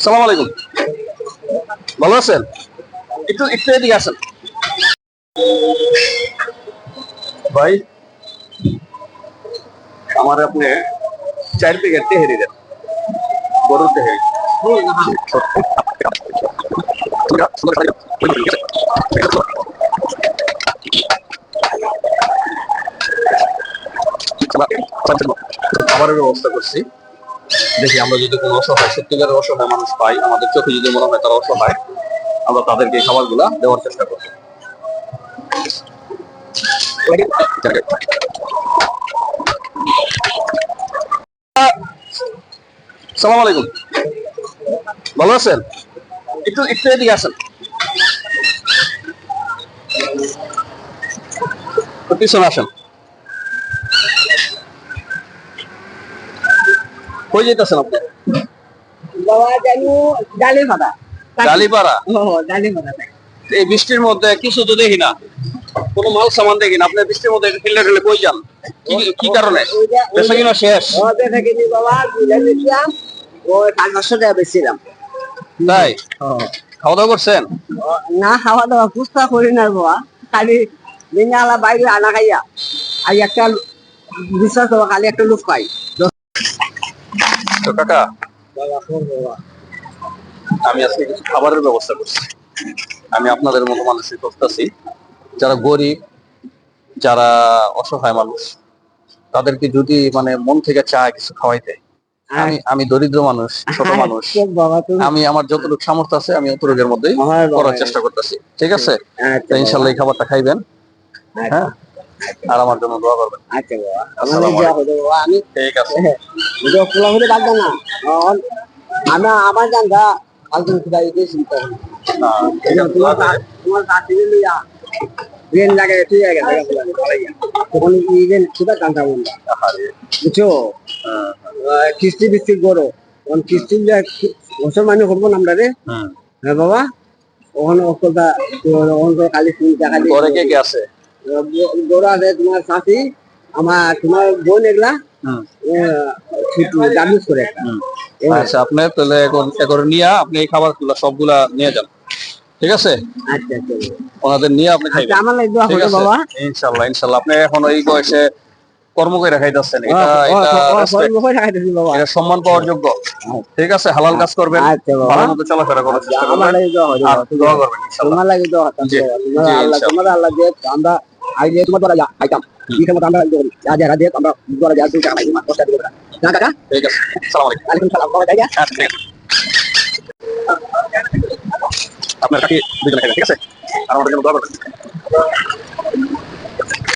সালাম আলাইকুম, ভালো আছেন? একটু একটু এদিকে আসেন ভাই। আমার আপনি 4 প্যাকেট তেহেরি দেন, গরুর তেহেরি। খাবারের ব্যবস্থা করছি, দেখি আমরা যদি কোনো অসহায়, সত্যিকারের অসহায় মানুষ পাই, আমাদের চোখে যদি মনে হয় তারা অসহায়, আমরা তাদেরকে এই খাবারগুলা দেওয়ার চেষ্টা করব। সালাম আলাইকুম, ভালো আছেন? একটু একটু এদিকে আসেন, পিছনে আসেন। কই যেতেছেন আপনি? এই বৃষ্টির মধ্যে কিছু তো দেখি না, কোনো মাল সামান দেখি না, আপনি বৃষ্টির মধ্যে ফেলে ঠেলে কই যান? কি কারণে? বেচা কিনা শেষ? তাই? খাওয়া দাওয়া করছেন? না, খাওয়া দাওয়া কুস্তা করি না বাবা, খালি দিনে আলা বাইরে আনা খাইয়া আর একটা বিশ্বাস করো খালি একটা লোক পাই। তো কাকা, আমি আজকে কিছু খাবারের ব্যবস্থা করছি। আমি আপনাদের মতো মানুষের করতেছি, যারা গরিব, যারা অসহায় মানুষ, তাদেরকে যদি মানে মন থেকে চায় কিছু খাওয়াইতে, আমি দরিদ্র মানুষ, ছোট মানুষ, আমি আমার যতটুকু সামর্থ্য আছে আমি অতটুকুর মধ্যেই করার চেষ্টা করতেছি। ঠিক আছে? ইনশাল্লাহ এই খাবারটা খাইবেন, হ্যাঁ, আর আমার জন্য দোয়া করবেন। আচ্ছা বাবা, আমি ঠিক আছে। আমি আমার জানটা আলতুন খুদাই দিয়েছি তোমার কাছে লইয়া ট্রেন লাগে ঠিক আছে তখন ইভেন সেটা কান্তা বন্ধা বুঝছো, কিস্তি বিস্তি করো তখন কিস্তি মুসলমানি করবো না আমরা রে। হ্যাঁ বাবা, ওখানে অকলটা খালি দেখা ঘরে কে কে আছে? গরু আছে, তোমার চাষি, আমার তোমার বোন এগুলা দাবিজ করে। আচ্ছা, আপনি তাহলে এখন নিয়ে আপনি এই খাবার গুলা সবগুলা নিয়ে যান, ঠিক আছে? আচ্ছা ওনাদের নিয়ে আপনি খাইবেন। আমার লাগবে বাবা, ইনশাআল্লাহ ইনশাআল্লাহ। আপনি এখন এই বয়সে কর্ম করে খাইতেছেন, এটা সম্মান পাওয়ার যোগ্য। ঠিক আছে, হালাল কাজ করবেন, ভালো মতো চলাফেরা করার চেষ্টা করবেন, আর দোয়া করবেন ইনশাআল্লাহ। তোমার লাগে দোয়া, তোমার আল্লাহ দিয়ে আমরা আইলে তোমার দ্বারা খাইতাম, এই সময় আমরা যা রাতে আমরা দ্বারা যা দুইটা খাই মাত্র কষ্ট দিব না কাকা। ঠিক আছে, আসসালামু আলাইকুম। ওয়ালাইকুম সালাম বাবা, যাই আচ্ছা, ঠিক আছে। আপনার কাছে দুইজন খাইবেন, ঠিক আছে? আর আমাদের জন্য দোয়া করবেন।